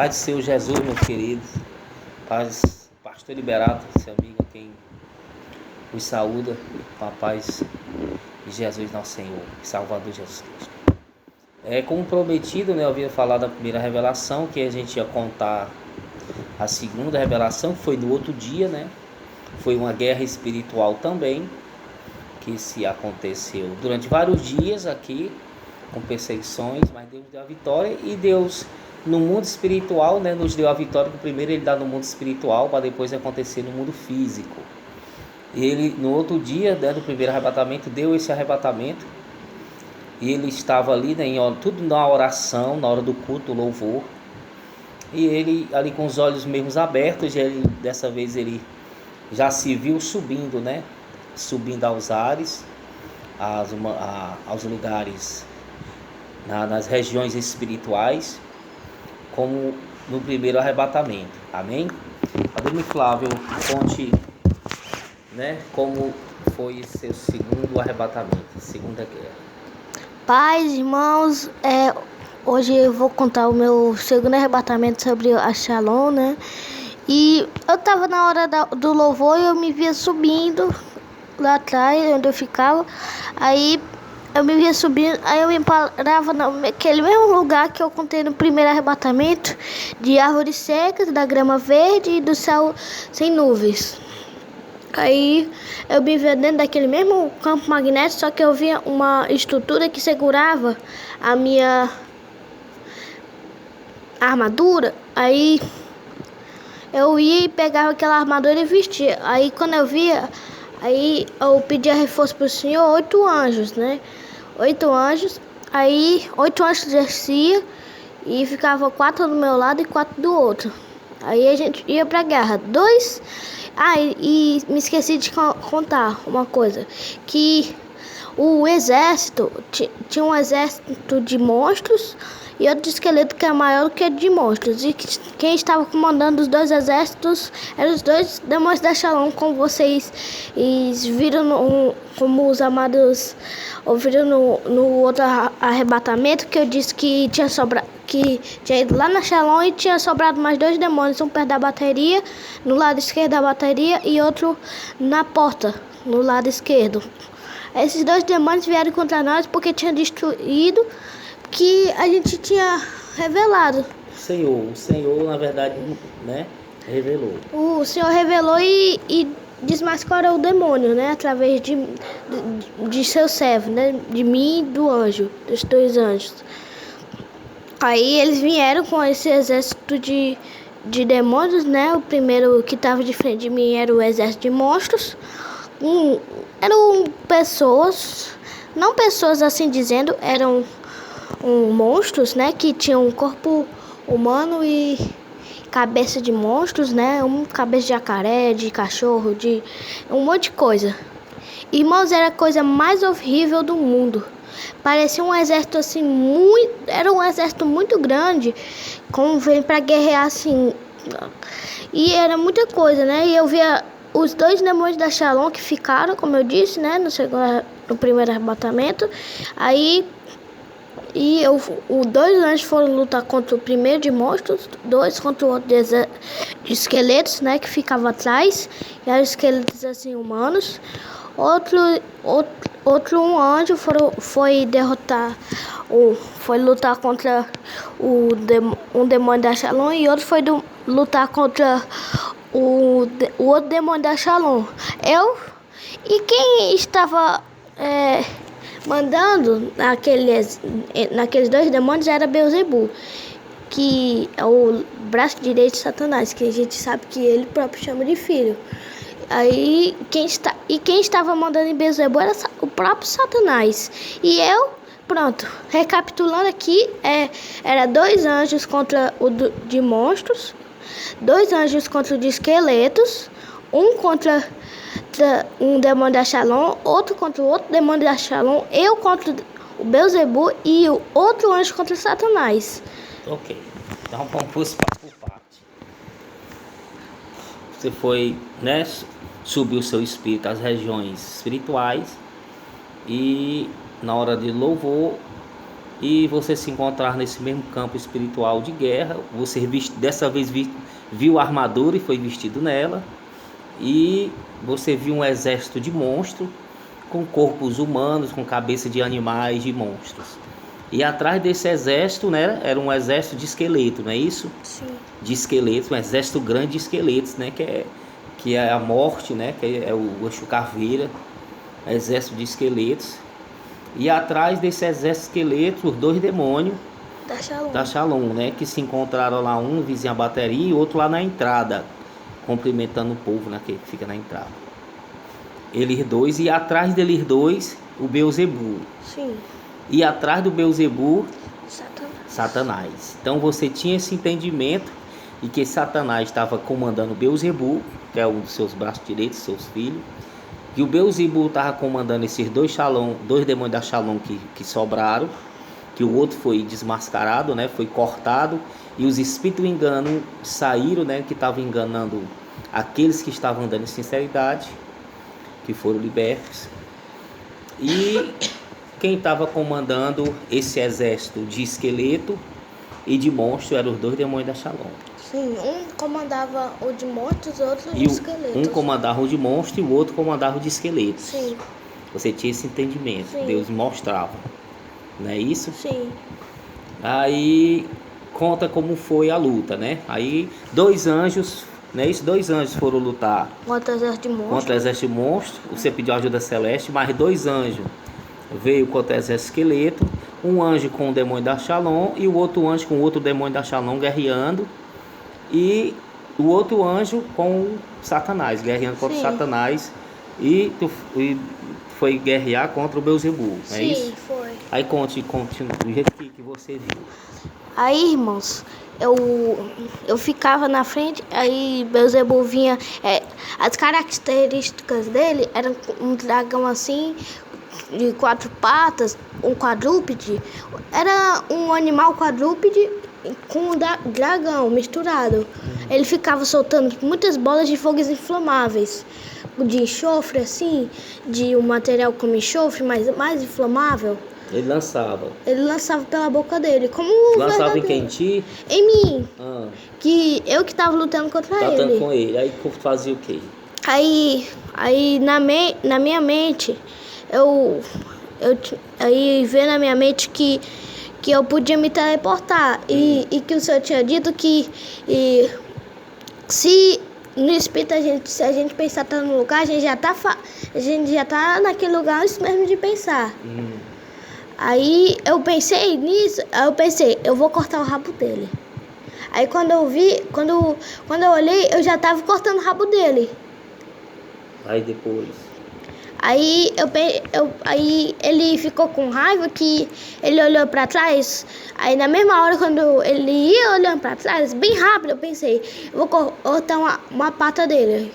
Pai do Senhor Jesus, meus queridos, paz, pastor Liberato, seu amigo, quem os saúda com a paz de Jesus, nosso Senhor, Salvador Jesus Cristo. Como prometido, eu havia falado da primeira revelação, que a gente ia contar a segunda revelação, que foi no outro dia, Foi uma guerra espiritual também, que se aconteceu durante vários dias aqui, com perseguições, mas Deus deu a vitória, e Deus, no mundo espiritual, nos deu a vitória, que primeiro Ele dá no mundo espiritual, para depois acontecer no mundo físico. Ele, no outro dia, do primeiro arrebatamento, deu esse arrebatamento, e ele estava ali, tudo na oração, na hora do culto, do louvor, e ele ali com os olhos mesmo abertos, dessa vez ele já se viu subindo, subindo aos ares, aos lugares, nas regiões espirituais, como no primeiro arrebatamento. Amém? Padre Flávio, conte, como foi seu segundo arrebatamento, segunda guerra. Paz, irmãos, hoje eu vou contar o meu segundo arrebatamento sobre a Shalom, E eu estava na hora do louvor e eu me via subindo lá atrás, onde eu ficava. Aí eu me via subindo, aí eu me parava naquele mesmo lugar que eu contei no primeiro arrebatamento, de árvores secas, da grama verde e do céu sem nuvens. Aí eu me via dentro daquele mesmo campo magnético, só que eu via uma estrutura que segurava a minha armadura. Aí eu ia e pegava aquela armadura e vestia. Aí quando eu via, aí eu pedia reforço pro Senhor, 8 anjos, 8 anjos. Aí 8 anjos descia e ficava 4 do meu lado e 4 do outro. Aí a gente ia pra guerra. E me esqueci de contar uma coisa, que o exército, tinha um exército de monstros e outro esqueleto que é maior do que de monstros. E quem estava comandando os dois exércitos eram os dois demônios da Shalom, como vocês viram, como os amados ouviram no outro arrebatamento, que eu disse que tinha ido lá na Shalom e tinha sobrado mais 2 demônios, um perto da bateria, no lado esquerdo da bateria, e outro na porta, no lado esquerdo. Esses 2 demônios vieram contra nós porque tinha destruído que a gente tinha revelado. O Senhor, na verdade, revelou. O Senhor revelou e desmascarou o demônio, através de seu servo, de mim e do anjo, dos 2 anjos. Aí eles vieram com esse exército de demônios, O primeiro que estava de frente de mim era o exército de monstros. Eram pessoas, não pessoas assim dizendo, eram monstros, que tinham um corpo humano e cabeça de monstros, cabeça de jacaré, de cachorro, de um monte de coisa. Irmãos, era a coisa mais horrível do mundo. Parecia um exército assim, era um exército muito grande, como vem para guerrear assim. E era muita coisa, E eu via os 2 demônios da Shalom que ficaram, como eu disse, no primeiro arrebatamento. Aí os 2 anjos foram lutar contra o primeiro de monstros, 2 contra o outro de esqueletos, que ficava atrás, e eram esqueletos assim humanos. Um anjo foi lutar contra um demônio da Shalom, e outro foi lutar contra o outro demônio da Shalom. E quem estava mandando naqueles 2 demônios era Beelzebul, que é o braço direito de Satanás, que a gente sabe que ele próprio chama de filho. Aí quem estava mandando em Beelzebul era o próprio Satanás. E pronto, recapitulando aqui, era 2 anjos contra o de monstros, 2 anjos contra o de esqueletos, um contra um demônio da Shalom, outro contra o outro demônio da Shalom, eu contra o Beelzebul e o outro anjo contra Satanás. Ok, então vamos por parte. Você foi, subiu seu espírito às regiões espirituais, e na hora de louvor e você se encontrar nesse mesmo campo espiritual de guerra. Você dessa vez viu a armadura e foi vestido nela, e você viu um exército de monstros com corpos humanos, com cabeça de animais, de monstros. E atrás desse exército, né, era um exército de esqueleto, não é isso? Sim. De esqueletos, um exército grande de esqueletos, né, que é a morte, né, que é o Exu Caveira, exército de esqueletos. E atrás desse exército de esqueletos, os 2 demônios da Shalom, né, que se encontraram lá, um vizinho à bateria e outro lá na entrada, cumprimentando o povo, né, que fica na entrada. Eles 2, e atrás deles 2, o Beelzebul. Sim. E atrás do Beelzebul, Satanás. Então você tinha esse entendimento de que Satanás estava comandando o Beelzebul, que é um dos seus braços direitos, seus filhos, que o Beelzebul estava comandando esses 2 demônios da Shalom que sobraram, que o outro foi desmascarado, né, foi cortado, e os espíritos do engano saíram, né, que estavam enganando aqueles que estavam andando em sinceridade, que foram libertos. E quem estava comandando esse exército de esqueleto e de monstro eram os 2 demônios da Shalom. Sim, um comandava o de monstros, outro de E esqueletos. um comandava o de monstro e o outro comandava o de esqueletos. Sim. Você tinha esse entendimento, Sim. Deus mostrava, não é isso? Sim. Aí conta como foi a luta, né? Aí 2 anjos, né? Esses 2 anjos foram lutar Contra o exército de monstros. contra o exército de monstro. Você pediu ajuda celeste, mas 2 anjos veio contra o exército esqueleto. Um anjo com o demônio da Shalom e o outro anjo com o outro demônio da Shalom guerreando. E o outro anjo com Satanás, guerreando contra Sim. Satanás. E foi guerrear contra o Beelzebul, não é isso? Sim, foi. Aí conte do jeito que você viu. Aí, irmãos, eu ficava na frente, aí Beelzebul vinha. As características dele eram um dragão assim, de 4 patas, um quadrúpede. Era um animal quadrúpede com um dragão misturado. Ele ficava soltando muitas bolas de fogos inflamáveis, de enxofre assim, de um material como enxofre, mas mais inflamável. Ele lançava. Ele lançava pela boca dele, como Lançava em quem? Ti? em mim, Ah, que eu que tava lutando contra tratando ele. com ele. Aí fazia o quê? Aí na minha mente, aí veio na minha mente que eu podia me teleportar e que o senhor tinha dito que se no espírito se a gente pensar tá no lugar, a gente já tá naquele lugar antes mesmo de pensar. Aí eu pensei nisso, eu vou cortar o rabo dele. Aí quando eu olhei, eu já tava cortando o rabo dele. Aí depois. Aí aí ele ficou com raiva que ele olhou pra trás. Aí na mesma hora quando ele ia olhando pra trás, bem rápido, eu pensei, eu vou cortar uma pata dele.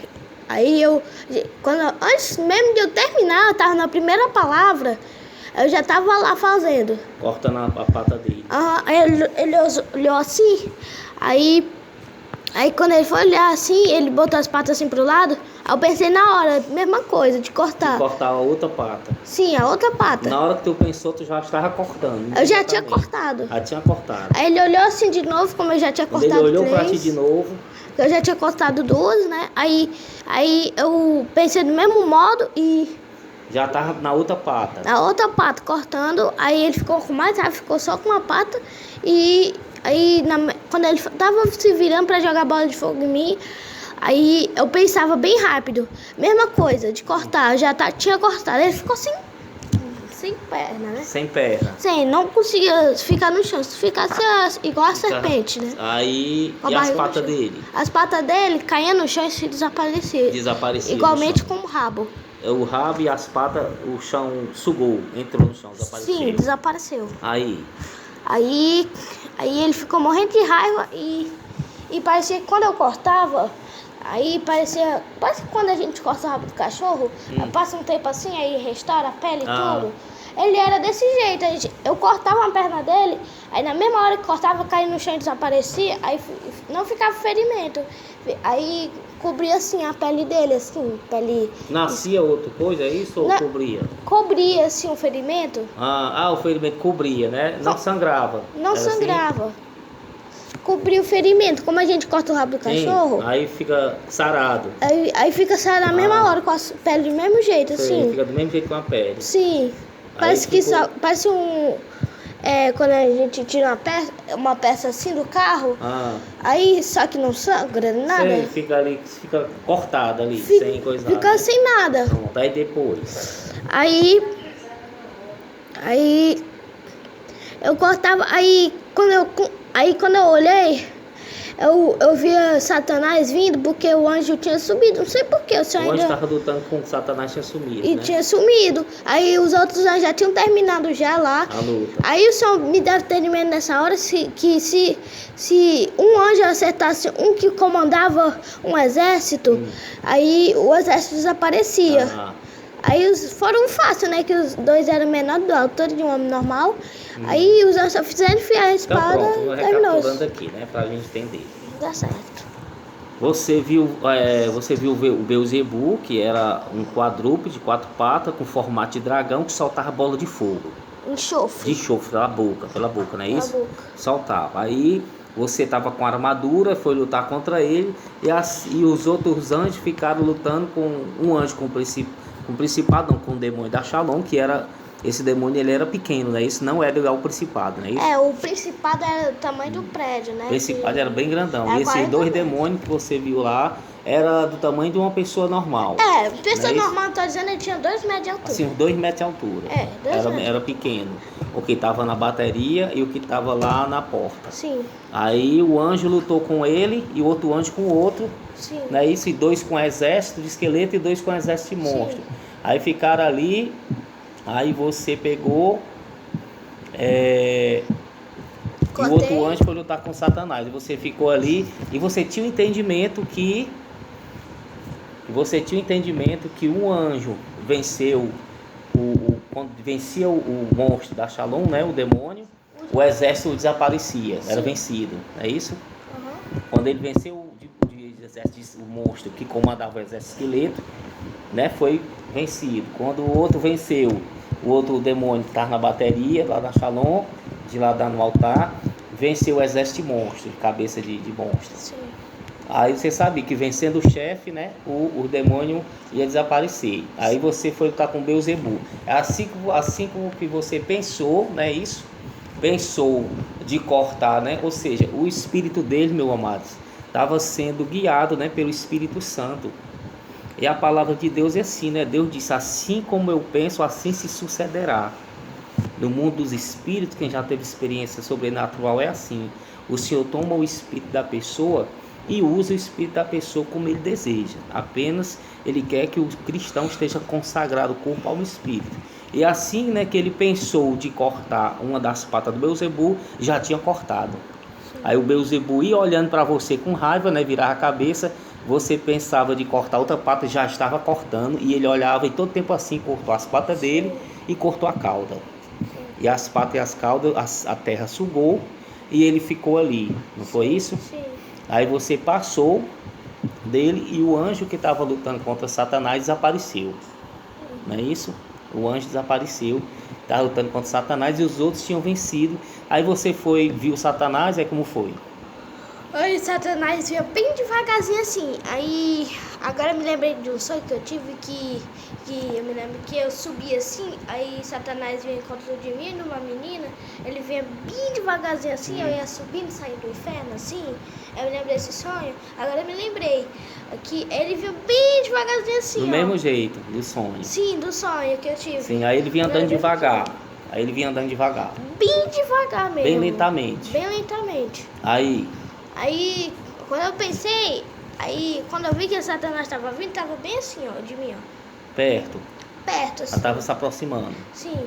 Aí antes mesmo de eu terminar, eu tava na primeira palavra, eu já tava lá fazendo. Cortando a pata dele. Aí ele olhou assim, aí quando ele foi olhar assim, ele botou as patas assim pro lado. Aí eu pensei na hora, mesma coisa, de cortar. De cortar a outra pata. Sim, a outra pata. Na hora que tu pensou, tu já estava cortando. Eu já tinha cortado. Já tinha cortado. Aí ele olhou assim de novo, como eu já tinha Quando cortado ele olhou 3. pra ti de novo. Eu já tinha cortado 2, né? Aí eu pensei do mesmo modo e Já tava na outra pata. na outra pata cortando. Aí ele ficou com mais raiva, ficou só com uma pata. E aí quando ele tava se virando pra jogar bola de fogo em mim, aí eu pensava bem rápido. Mesma coisa, de cortar. Eu já tinha cortado. Ele ficou sem perna, né? Sem perna. Sim, não conseguia ficar no chão. Se ficasse igual a serpente, né? Aí, Com a e as barriga no patas chão. dele? As patas dele caíam no chão e se desapareciam. Desapareciam. Igualmente com o rabo. O rabo e as patas, o chão sugou, entrou no chão, desapareceu. Sim, desapareceu. Aí ele ficou morrendo de raiva e parecia que quando eu cortava, aí parecia que quando a gente corta o rabo do cachorro, passa um tempo assim, aí restaura a pele e tudo. Ele era desse jeito, eu cortava a perna dele, aí na mesma hora que cortava, caía no chão e desaparecia, aí não ficava ferimento. Aí cobria assim a pele dele, assim, pele... Nascia outra coisa, é isso? Ou Não. cobria? Cobria assim o ferimento. O ferimento cobria, né? Não sangrava. Não Era assim? sangrava. Cobria o ferimento, como a gente corta o rabo do Sim, cachorro. aí fica sarado. Aí fica sarado na mesma hora, com a pele do mesmo jeito, Sei, assim. fica do mesmo jeito com a pele. Sim. Parece que parece um... quando a gente tira uma peça assim do carro, aí só que não sangra nada. Sei, fica ali, fica cortado ali, sem coisa. Fica sem nada. Pronto, aí depois. Aí eu cortava, aí quando eu olhei, eu via Satanás vindo, porque o anjo tinha subido, não sei porquê. O anjo estava lutando com o Satanás, tinha sumido, e né? tinha sumido. Aí os outros anjos já tinham terminado já lá. A luta. Aí o Senhor me deu entendimento nessa hora se um anjo acertasse um que comandava um exército, aí o exército desaparecia. Aí foram fácil, né? Que os dois eram menores da altura de um homem normal. Aí os anjos só fizeram enfiar a espada Então pronto, e terminou. recapitulando aqui, né? Pra gente entender. Dá certo. Você viu o Beelzebu, que era um quadrúpede de 4 patas, com formato de dragão, que soltava bola de fogo. Enxofre. De enxofre pela boca, não é isso? Pela boca. Soltava. Aí você estava com armadura, foi lutar contra ele, e os outros anjos ficaram lutando com um anjo com o principado, não, com o demônio da Shalom, que era... Esse demônio, ele era pequeno, né? Isso não era igual ao principado, né? Isso? O principado era do tamanho do prédio, né? O principado era bem grandão. Era E esses 40 dois metros. demônios que você viu lá, era do tamanho de uma pessoa normal. Pessoa Não é normal, tô dizendo, ele tinha 2 metros de altura. Assim, uns 2 metros de altura. 2 metros. Era pequeno. O que estava na bateria e o que estava lá na porta. Sim. Aí o anjo lutou com ele e o outro anjo com o outro. Sim. Não é isso? E 2 com exército de esqueleto e 2 com exército de monstro. Aí ficaram ali. Aí você pegou e o outro anjo foi lutar com Satanás. E você ficou ali e você tinha o entendimento que um anjo venceu quando vencia o monstro da Shalom, né, o demônio, o exército desaparecia, era vencido, é isso? Quando ele venceu o monstro que comandava o exército esqueleto, né, foi vencido. Quando o outro venceu, o outro demônio que estava na bateria, lá na Shalom, de lá no altar, venceu o exército de monstros, cabeça de monstros. Sim. Aí você sabia que vencendo o chefe, né, o demônio ia desaparecer. Aí você foi lutar com Beelzebu. É assim como que você pensou, né, isso? Pensou de cortar, né? Ou seja, o espírito dele, meus amados, estava sendo guiado, né, pelo Espírito Santo. E a palavra de Deus é assim, né? Deus disse, assim como eu penso, assim se sucederá. No mundo dos espíritos, quem já teve experiência sobrenatural é assim. O Senhor toma o espírito da pessoa e usa o espírito da pessoa como ele deseja. Apenas ele quer que o cristão esteja consagrado corpo ao espírito. E assim, né, que ele pensou de cortar uma das patas do Beelzebu, já tinha cortado. Aí o Beelzebu ia olhando para você com raiva, né, virava a cabeça. Você pensava de cortar outra pata, já estava cortando, e ele olhava e todo tempo assim cortou as patas dele e cortou a cauda. E as patas e as caudas, a terra sugou e ele ficou ali, não foi isso? Sim. Aí você passou dele e o anjo que estava lutando contra Satanás desapareceu, não é isso? O anjo desapareceu, estava lutando contra Satanás e os outros tinham vencido. Aí você viu Satanás, aí como foi? Aí Satanás veio bem devagarzinho assim. Aí agora eu me lembrei de um sonho que eu tive que eu me lembro que eu subi assim, aí Satanás veio em encontro de mim, numa menina, ele vinha bem devagarzinho assim, eu ia subindo, saindo do inferno assim. Eu me lembro desse sonho. Agora eu me lembrei que ele veio bem devagarzinho assim. Do mesmo jeito, do sonho. Sim, do sonho que eu tive. Sim, aí ele vinha andando devagar. Bem devagar mesmo. Bem lentamente. Bem lentamente. Aí, quando eu pensei, quando eu vi que o Satanás estava vindo, estava bem assim, ó, de mim, ó. perto. Perto, assim. Ela estava se aproximando. Sim,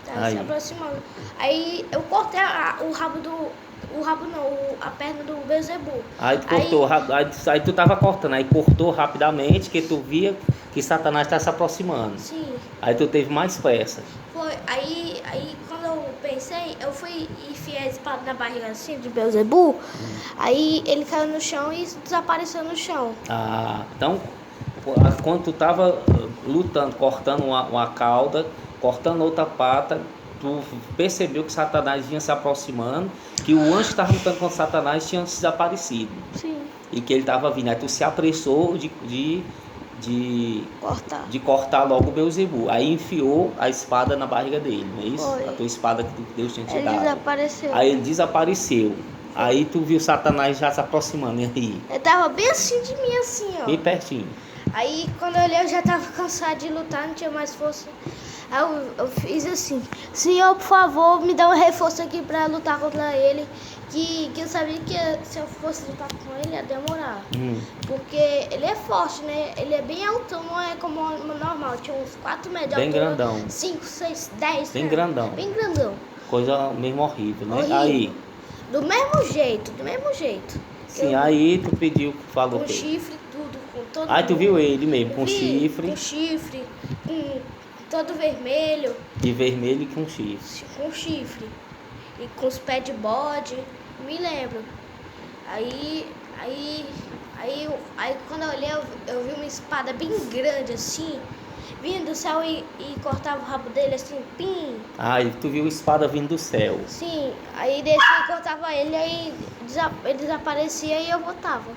estava se aproximando. Aí eu cortei a perna do Beelzebu. Aí tu cortou, aí tu estava cortando, aí cortou rapidamente, que tu via que Satanás estava se aproximando. Sim. Aí tu teve mais pressa. Foi, aí quando eu pensei, eu fui enfiar a espada na barriga assim de Beelzebub, aí ele caiu no chão e desapareceu no chão. Então, quando tu tava lutando, cortando uma cauda, cortando outra pata, tu percebeu que Satanás vinha se aproximando, que o anjo que estava lutando contra Satanás tinha desaparecido. Sim. E que ele estava vindo. Aí tu se apressou de cortar logo o Beelzebub. Aí enfiou a espada na barriga dele, não é isso? Foi. A tua espada que Deus tinha te Ele dado. desapareceu. Aí ele desapareceu. Aí tu viu Satanás já se aproximando. E aí? Ele tava bem assim de mim, assim, ó. Bem pertinho. Aí quando eu olhei, eu já tava cansado de lutar, não tinha mais força. Aí eu fiz assim: Senhor, por favor, me dá um reforço aqui pra lutar contra ele. Que eu sabia que se eu fosse lutar com ele ia demorar. Porque ele é forte, né? Ele é bem altão, não é como o normal. Tinha uns 4 metros de Bem altura. grandão. 5, 6, 10. Bem né? grandão. Bem grandão. Coisa mesmo horrível, né? Horrível. Aí. Do mesmo jeito. Sim, aí tu pediu, falou com o quê? chifre, tudo, com todo Aí tu mundo. viu ele mesmo, com Vi, chifre, Com chifre, com todo vermelho, de vermelho e com chifre. com chifre. E com os pés de bode, me lembro. Aí quando eu olhei, eu vi uma espada bem grande assim, vindo do céu e cortava o rabo dele assim, pim. Aí tu viu a espada vindo do céu. Sim, aí descia e cortava ele, aí ele desaparecia e eu botava.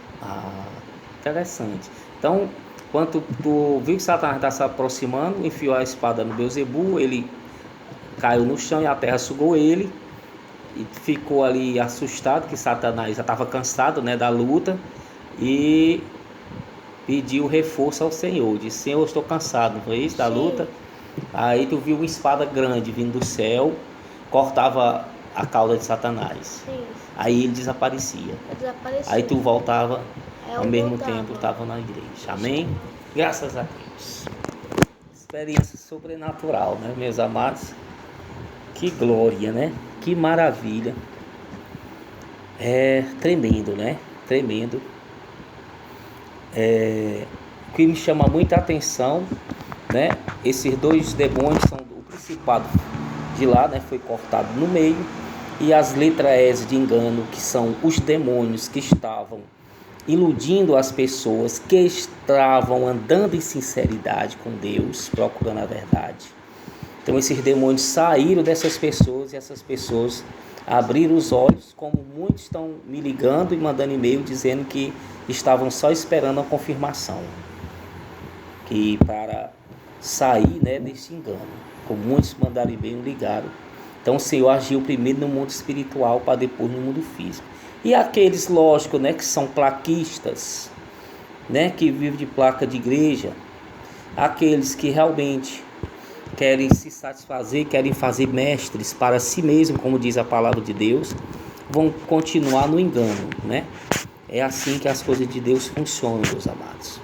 Interessante. Então, quando tu viu que Satanás está se aproximando, enfiou a espada no Beelzebub, ele caiu no chão e a terra sugou ele. E ficou ali assustado, que Satanás já estava cansado, né, da luta, e pediu reforço ao Senhor. Disse: Senhor, eu estou cansado, não foi isso, da luta? Aí tu viu uma espada grande vindo do céu, cortava a cauda de Satanás. Sim. Aí ele desaparecia. Aí tu voltava, ao mesmo tempo estava na igreja. Amém? Graças a Deus. Experiência sobrenatural, né, meus amados? Que glória, né? Que maravilha. É tremendo, né? Tremendo. O que me chama muita atenção, né? Esses 2 demônios são o principado de lá, né? Foi cortado no meio. E as letras S de engano, que são os demônios que estavam iludindo as pessoas, que estavam andando em sinceridade com Deus, procurando a verdade. Então esses demônios saíram dessas pessoas e essas pessoas abriram os olhos, como muitos estão me ligando e mandando e-mail dizendo que estavam só esperando a confirmação, que para sair, né, desse engano, como muitos mandaram e-mail e ligaram. Então o Senhor agiu primeiro no mundo espiritual para depois no mundo físico. E aqueles, lógico, né, que são plaquistas, né, que vivem de placa de igreja, aqueles que realmente querem se satisfazer, querem fazer mestres para si mesmo, como diz a palavra de Deus, vão continuar no engano, né? É assim que as coisas de Deus funcionam, meus amados.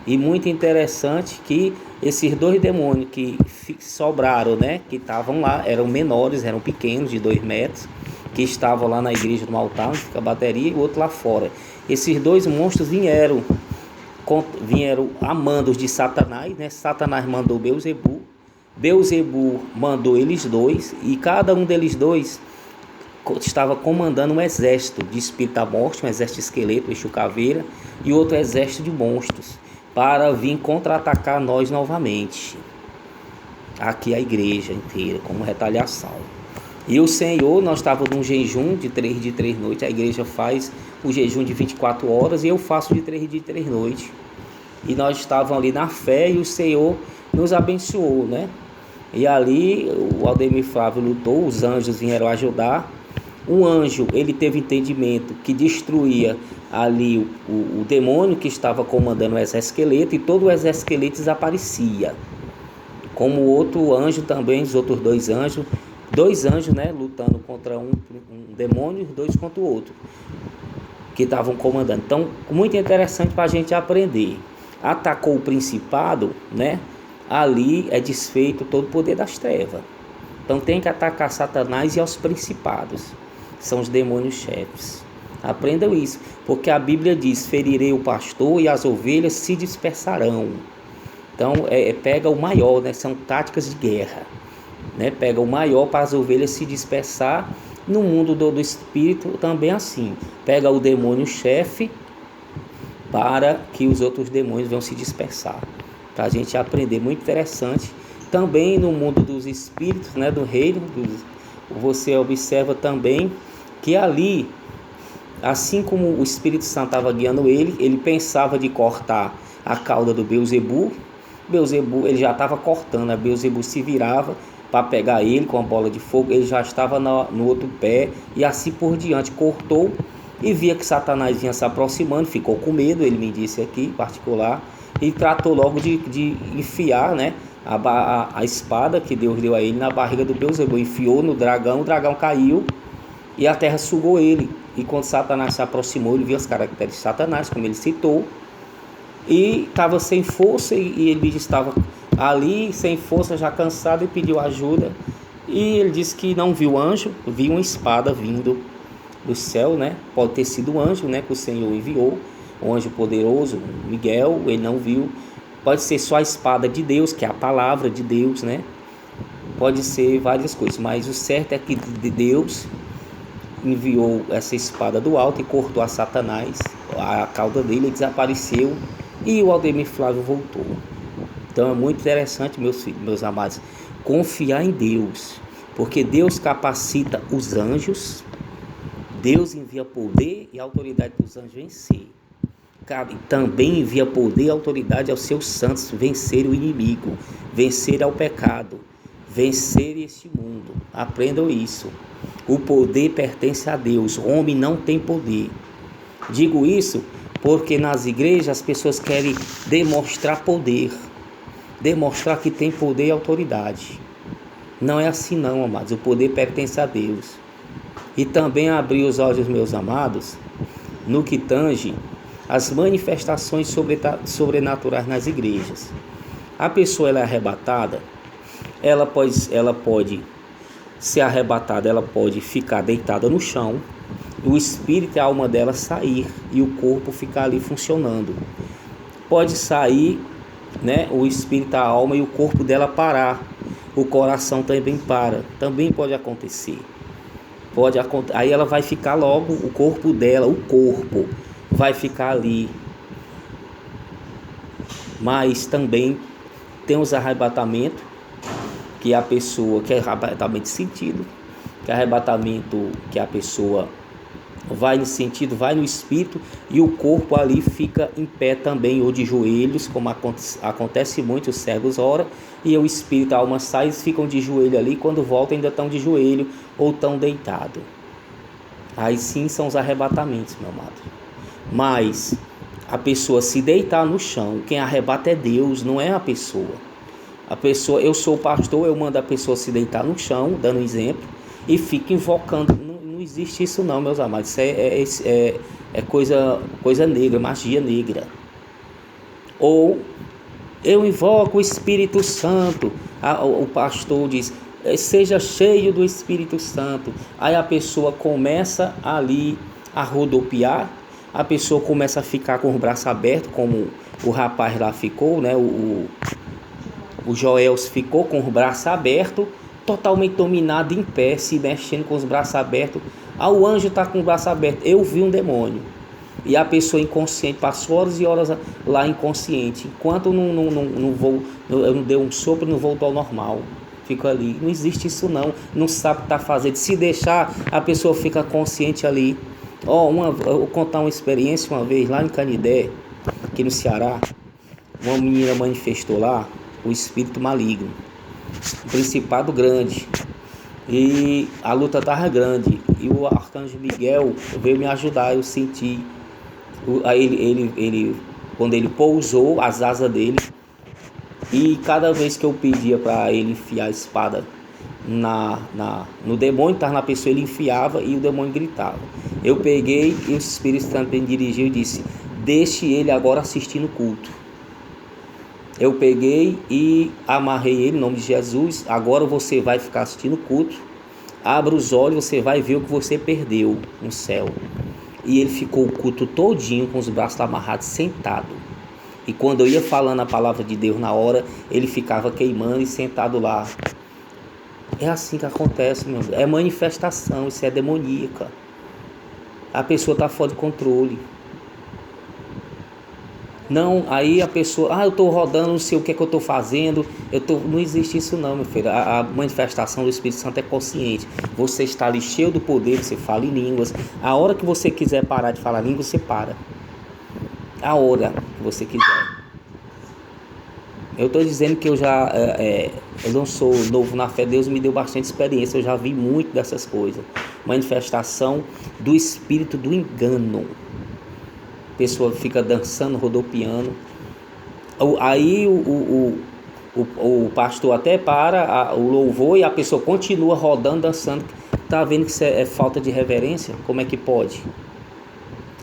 E muito interessante que esses 2 demônios que sobraram, né? Que estavam lá, eram menores, eram pequenos, de 2 metros, que estavam lá na igreja do altar, onde fica a bateria, e o outro lá fora. Esses 2 monstros vieram a mandos de Satanás, né? Satanás mandou Beelzebub. Beelzebub mandou eles 2, e cada um deles 2 estava comandando um exército de espírito da morte, um exército de esqueleto, eixo caveira, e outro exército de monstros, para vir contra-atacar nós novamente, aqui a igreja inteira, como retaliação. E o Senhor, nós estávamos num jejum de 3 noites, a igreja faz o jejum de 24 horas, e eu faço de 3 dias e 3 noites, e nós estávamos ali na fé, e o Senhor nos abençoou, né? E ali o Aldemir Flávio lutou, os anjos vieram ajudar. Um anjo, ele teve entendimento que destruía ali o demônio que estava comandando o exército esqueleto, e todo o exército esqueleto desaparecia. Como o outro anjo também, os outros 2 anjos, né, lutando contra um demônio e 2 contra o outro, que estavam comandando. Então, muito interessante para a gente aprender. Atacou o principado, né? Ali é desfeito todo o poder das trevas. Então tem que atacar Satanás e aos principados, são os demônios chefes. Aprendam isso, porque a Bíblia diz: ferirei o pastor e as ovelhas se dispersarão. Então pega o maior, né? São táticas de guerra. né? Pega o maior para as ovelhas se dispersar. No mundo do espírito também assim. Pega o demônio chefe para que os outros demônios venham se dispersar. Para a gente aprender, muito interessante. Também no mundo dos espíritos, né, do reino, você observa também que ali, assim como o Espírito Santo estava guiando ele pensava de cortar a cauda do Beelzebul. Beelzebul, ele já estava cortando, a Beelzebul se virava para pegar ele com a bola de fogo, ele já estava no outro pé e assim por diante, cortou e via que Satanás vinha se aproximando, ficou com medo, ele me disse aqui em particular, e tratou logo de enfiar, né, a espada que Deus deu a ele na barriga do Beelzebul, enfiou no dragão, o dragão caiu e a terra sugou ele. E quando Satanás se aproximou, ele viu as características de Satanás, como ele citou, e estava sem força, e ele estava ali sem força, já cansado, e pediu ajuda. E ele disse que não viu anjo, viu uma espada vindo do céu, né? Pode ter sido um anjo, né, que o Senhor enviou, um anjo poderoso, Miguel, ele não viu. Pode ser só a espada de Deus, que é a palavra de Deus, né? Pode ser várias coisas, mas o certo é que Deus enviou essa espada do alto e cortou a Satanás, a cauda dele desapareceu e o Aldemir Flávio voltou. Então é muito interessante, meus filhos, meus amados, confiar em Deus, porque Deus capacita os anjos, Deus envia poder e autoridade para os anjos vencer. Também envia poder e autoridade aos seus santos vencer o inimigo, vencer ao pecado, vencer este mundo. Aprendam isso. O poder pertence a Deus, o homem não tem poder. Digo isso porque nas igrejas as pessoas querem demonstrar poder, demonstrar que tem poder e autoridade. Não é assim não, amados, o poder pertence a Deus. E também abrir os olhos, meus amados, no que tange as manifestações sobrenaturais nas igrejas. A pessoa ela é arrebatada, ela pode ser arrebatada, ela pode ficar deitada no chão, o espírito e a alma dela sair e o corpo ficar ali funcionando. Pode sair, né, o espírito, a alma e o corpo dela parar, o coração também para, também pode acontecer. Aí ela vai ficar logo, o corpo dela, o corpo vai ficar ali. Mas também tem os arrebatamentos, que a pessoa, que é arrebatamento de sentido, que é arrebatamento que a pessoa vai no sentido, vai no espírito e o corpo ali fica em pé também, ou de joelhos, como acontece muito, os cegos oram, e o espírito, a alma sai, eles ficam de joelho ali, quando voltam ainda estão de joelho ou estão deitados. Aí sim são os arrebatamentos, meu amado. Mas a pessoa se deitar no chão, quem arrebata é Deus, não é a pessoa. A pessoa, eu sou pastor, eu mando a pessoa se deitar no chão, dando exemplo, e fica invocando. Não existe isso não, meus amados. Isso é coisa negra, magia negra. Ou eu invoco o Espírito Santo. O pastor diz, seja cheio do Espírito Santo. Aí a pessoa começa ali a rodopiar, a pessoa começa a ficar com o braço aberto, como o rapaz lá ficou, né? O Joels ficou com o braço aberto, totalmente dominado, em pé, se mexendo com os braços abertos. O anjo está com o braço aberto. Eu vi um demônio. E a pessoa inconsciente passou horas e horas lá inconsciente. Enquanto eu não dei um sopro, não voltou ao normal. Fica ali. Não existe isso não. Não sabe o que está fazendo. Se deixar, a pessoa fica consciente ali. Eu vou contar uma experiência uma vez lá em Canidé, aqui no Ceará. Uma menina manifestou lá o espírito maligno, o principado grande, e a luta estava grande, e o arcanjo Miguel veio me ajudar. Eu senti ele quando ele pousou as asas dele, e cada vez que eu pedia para ele enfiar a espada no demônio que estava na pessoa, ele enfiava e o demônio gritava. Eu peguei e o Espírito Santo me dirigiu e disse, deixe ele agora assistindo o culto. Eu peguei e amarrei ele em nome de Jesus. Agora você vai ficar assistindo o culto. Abra os olhos, você vai ver o que você perdeu no céu. E ele ficou o culto todinho com os braços amarrados, sentado. E quando eu ia falando a palavra de Deus na hora, ele ficava queimando e sentado lá. É assim que acontece, meu amigo. É manifestação, isso é demoníaca. A pessoa está fora de controle. Não, aí a pessoa, eu estou rodando, não sei o que é que eu estou fazendo. Não existe isso não, meu filho. A manifestação do Espírito Santo é consciente. Você está ali cheio do poder, você fala em línguas. A hora que você quiser parar de falar língua, você para. A hora que você quiser. Eu estou dizendo que eu não sou novo na fé, Deus me deu bastante experiência, eu já vi muito dessas coisas. Manifestação do espírito do engano. A pessoa fica dançando, rodopiando. Aí o pastor até para o louvor e a pessoa continua rodando, dançando. Está vendo que isso é falta de reverência? Como é que pode?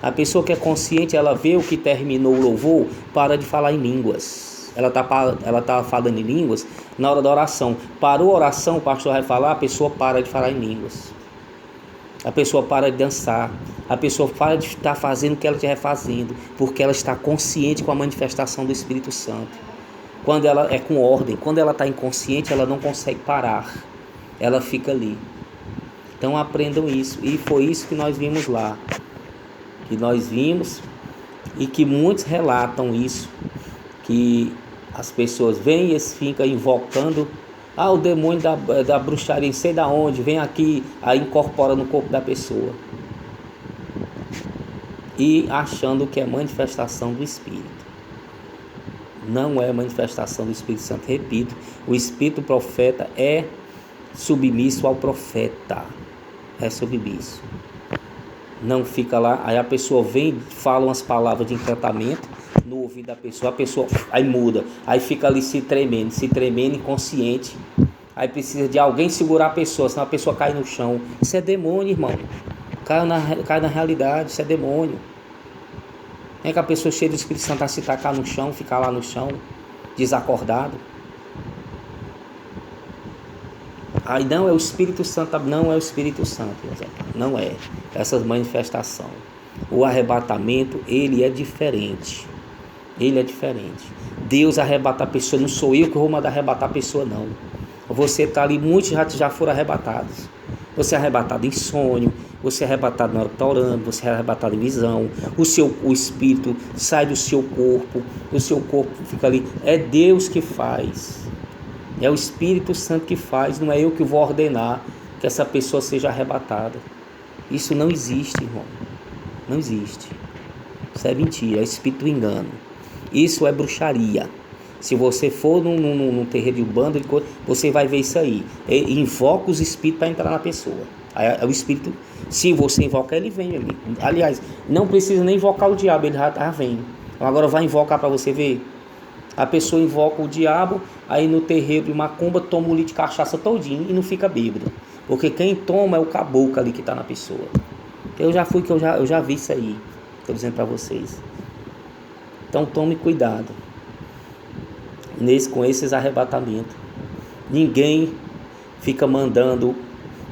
A pessoa que é consciente, ela vê o que terminou o louvor, para de falar em línguas. Ela tá falando em línguas na hora da oração. Parou a oração, o pastor vai falar, a pessoa para de falar em línguas. A pessoa para de dançar. A pessoa para de estar fazendo o que ela estiver fazendo, porque ela está consciente com a manifestação do Espírito Santo. Quando ela é com ordem, quando ela está inconsciente, ela não consegue parar. Ela fica ali. Então aprendam isso. E foi isso que nós vimos lá. Que nós vimos e que muitos relatam isso. Que as pessoas vêm e eles ficam invocando o demônio da bruxaria, não sei da onde, vem aqui, aí incorpora no corpo da pessoa e achando que é manifestação do Espírito. Não é manifestação do Espírito Santo. Repito, o Espírito profeta é submisso ao profeta, é submisso, não fica lá. Aí a pessoa vem, fala umas palavras de encantamento no ouvido da pessoa, a pessoa aí muda, aí fica ali se tremendo, inconsciente. Aí precisa de alguém segurar a pessoa, senão a pessoa cai no chão. Isso é demônio, irmão. Cai na realidade, isso é demônio. É que a pessoa cheia do Espírito Santo vai se tacar no chão, ficar lá no chão, desacordado. Aí não é o Espírito Santo, não é o Espírito Santo, não é essa manifestação. O arrebatamento, ele é diferente. Ele é diferente. Deus arrebata a pessoa, não sou eu que vou mandar arrebatar a pessoa, não. Você está ali, muitos já foram arrebatados. Você é arrebatado em sonho, você é arrebatado na hora que está orando, você é arrebatado em visão. O espírito sai do seu corpo, o seu corpo fica ali. É Deus que faz. É o Espírito Santo que faz, não é eu que vou ordenar que essa pessoa seja arrebatada. Isso não existe, irmão. Não existe. Isso é mentira, é espírito do engano. Isso é bruxaria. Se você for num terreiro de bando de coisa, você vai ver isso aí. Invoca os espíritos para entrar na pessoa. Aí, o espírito, se você invocar, ele vem ali. Aliás, não precisa nem invocar o diabo, ele já vem. Agora vai invocar para você ver. A pessoa invoca o diabo, aí no terreiro de macumba toma um litro de cachaça todinho e não fica bêbado. Porque quem toma é o caboclo ali que está na pessoa. Eu já vi isso aí. Estou dizendo para vocês. Então tome cuidado com esses arrebatamentos. Ninguém fica mandando,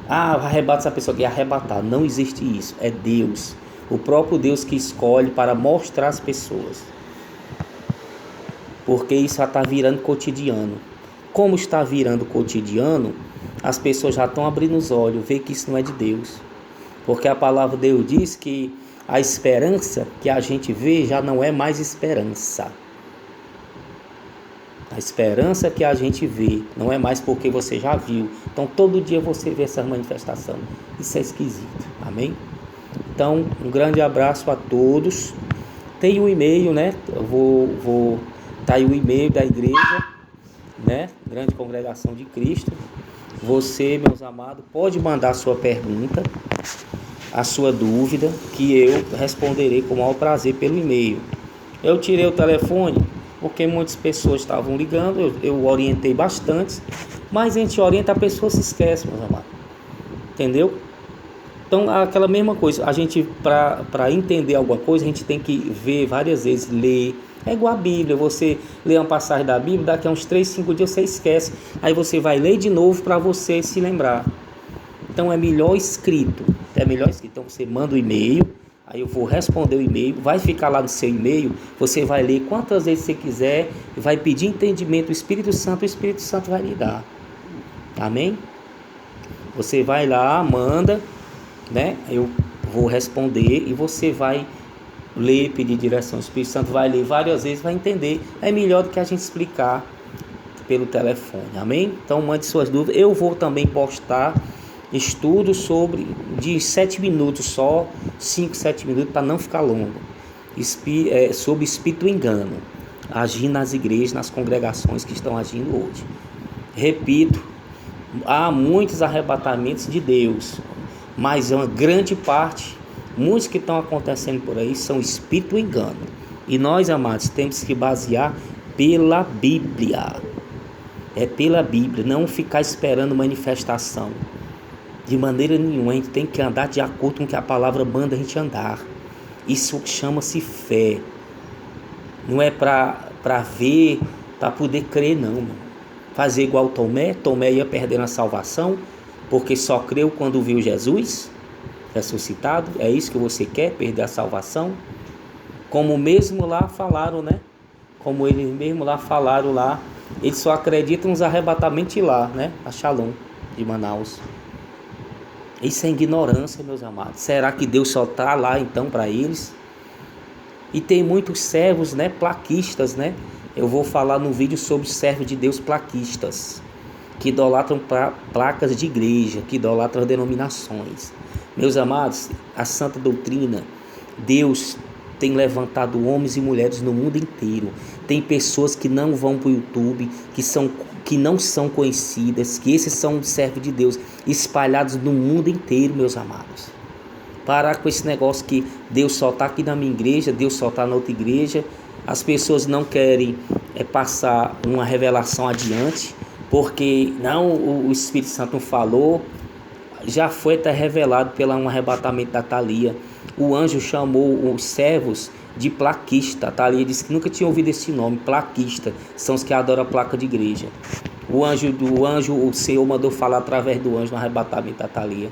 arrebata essa pessoa, que é arrebatar. Não existe isso. É Deus. O próprio Deus que escolhe para mostrar às pessoas. Porque isso já está virando cotidiano. Como está virando cotidiano, as pessoas já estão abrindo os olhos, vê que isso não é de Deus. Porque a palavra de Deus diz que a esperança que a gente vê já não é mais esperança. A esperança que a gente vê não é mais porque você já viu. Então todo dia você vê essa manifestação. Isso é esquisito. Amém? Então um grande abraço a todos. Tem um e-mail, né? Eu vou tá aí o e-mail da igreja, né? Grande Congregação de Cristo. Você, meus amados, pode mandar a sua pergunta, a sua dúvida, que eu responderei com o maior prazer pelo e-mail. Eu tirei o telefone porque muitas pessoas estavam ligando, eu orientei bastante, mas a gente orienta, a pessoa se esquece, meus amados. Entendeu? Então, aquela mesma coisa, a gente, para entender alguma coisa, a gente tem que ver várias vezes, ler. É igual a Bíblia, você lê uma passagem da Bíblia, daqui a uns 3, 5 dias você esquece, aí você vai ler de novo para você se lembrar. Então é melhor escrito. Então você manda o e-mail, aí eu vou responder o e-mail, vai ficar lá no seu e-mail, você vai ler quantas vezes você quiser, vai pedir entendimento do Espírito Santo, o Espírito Santo vai lhe dar. Amém? Você vai lá, manda, né? Eu vou responder e você vai ler, pedir direção. O Espírito Santo vai ler várias vezes, vai entender. É melhor do que a gente explicar pelo telefone, amém? Então mande suas dúvidas. Eu vou também postar estudos sobre, de 7 minutos só, 5, 7 minutos, para não ficar longo, sobre espírito engano, agindo nas igrejas, nas congregações que estão agindo hoje. Repito, há muitos arrebatamentos de Deus, mas uma grande parte, muitos que estão acontecendo por aí, são espírito engano. E nós, amados, temos que basear pela Bíblia. É pela Bíblia, não ficar esperando manifestação. De maneira nenhuma, a gente tem que andar de acordo com o que a palavra manda a gente andar. Isso chama-se fé. Não é para ver, para poder crer, não. Fazer igual Tomé. Tomé ia perdendo a salvação, porque só creu quando viu Jesus ressuscitado. É isso que você quer, perder a salvação? Como mesmo lá falaram, né? Como eles mesmo lá falaram lá. Eles só acreditam nos arrebatamentos de lá, né? A Shalom de Manaus. Isso é ignorância, meus amados. Será que Deus só está lá então para eles? E tem muitos servos, né, plaquistas, né? Eu vou falar no vídeo sobre servos de Deus plaquistas, que idolatram placas de igreja, que idolatram denominações. Meus amados, a santa doutrina, Deus tem levantado homens e mulheres no mundo inteiro. Tem pessoas que não vão para o YouTube, que não são conhecidas, que esses são servos de Deus, espalhados no mundo inteiro, meus amados. Parar com esse negócio que Deus só está aqui na minha igreja, Deus só está na outra igreja. As pessoas não querem passar uma revelação adiante, porque não, o Espírito Santo não falou. Já foi até revelado pelo arrebatamento da Thalia. O anjo chamou os servos de plaquista. A Thalia disse que nunca tinha ouvido esse nome. Plaquista são os que adoram a placa de igreja. O Senhor mandou falar através do anjo no arrebatamento da Thalia.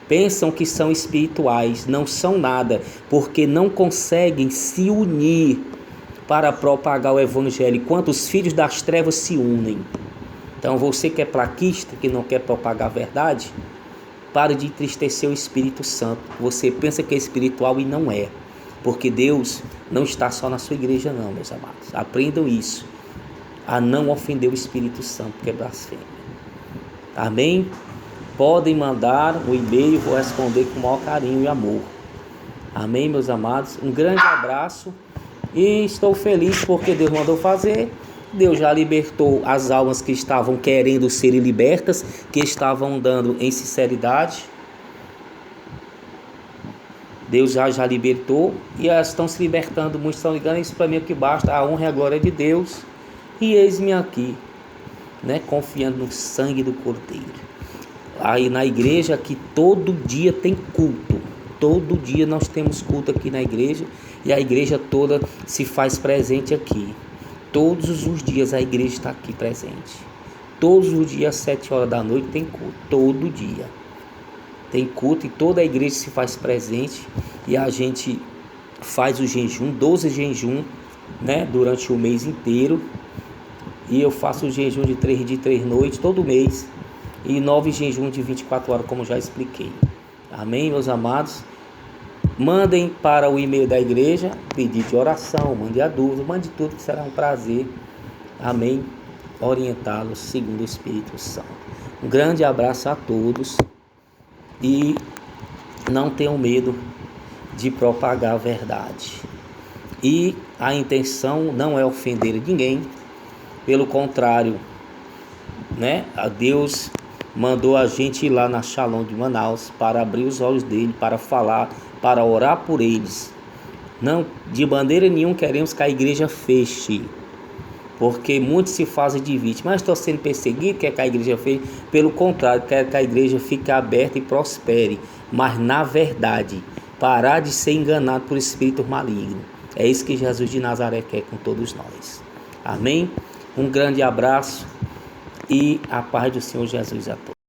Pensam que são espirituais, não são nada, porque não conseguem se unir para propagar o evangelho, enquanto os filhos das trevas se unem. Então você que é plaquista, que não quer propagar a verdade, pare de entristecer o Espírito Santo. Você pensa que é espiritual e não é. Porque Deus não está só na sua igreja não, meus amados. Aprendam isso. A não ofender o Espírito Santo, que é blasfêmia. Amém? Podem mandar o e-mail, vou responder com o maior carinho e amor. Amém, meus amados? Um grande abraço. E estou feliz porque Deus mandou fazer. Deus já libertou as almas que estavam querendo ser libertas, que estavam andando em sinceridade. Deus já libertou e elas estão se libertando, muitos estão ligando. Isso para mim é o que basta, a honra e a glória de Deus. E eis-me aqui, né, confiando no sangue do Cordeiro. Aí na igreja aqui todo dia tem culto. Todo dia nós temos culto aqui na igreja e a igreja toda se faz presente aqui. Todos os dias a igreja está aqui presente. Todos os dias, às 7 horas da noite, tem culto. Todo dia tem culto e toda a igreja se faz presente. E a gente faz o jejum, 12 jejum, né, durante o mês inteiro. E eu faço o jejum de 3 dias e 3 noites, todo mês. E 9 jejum de 24 horas, como já expliquei. Amém, meus amados? Mandem para o e-mail da igreja, pedido de oração, mande a dúvida, mande tudo que será um prazer. Amém? Orientá-los segundo o Espírito Santo. Um grande abraço a todos e não tenham medo de propagar a verdade. E a intenção não é ofender ninguém, pelo contrário, né? A Deus mandou a gente ir lá na Shalom de Manaus para abrir os olhos dele, para falar, para orar por eles. Não, de maneira nenhuma queremos que a igreja feche, porque muitos se fazem de vítima. Mas estou sendo perseguido, quer que a igreja feche? Pelo contrário, quer que a igreja fique aberta e prospere, mas na verdade, parar de ser enganado por espírito maligno. É isso que Jesus de Nazaré quer com todos nós. Amém? Um grande abraço e a paz do Senhor Jesus a todos.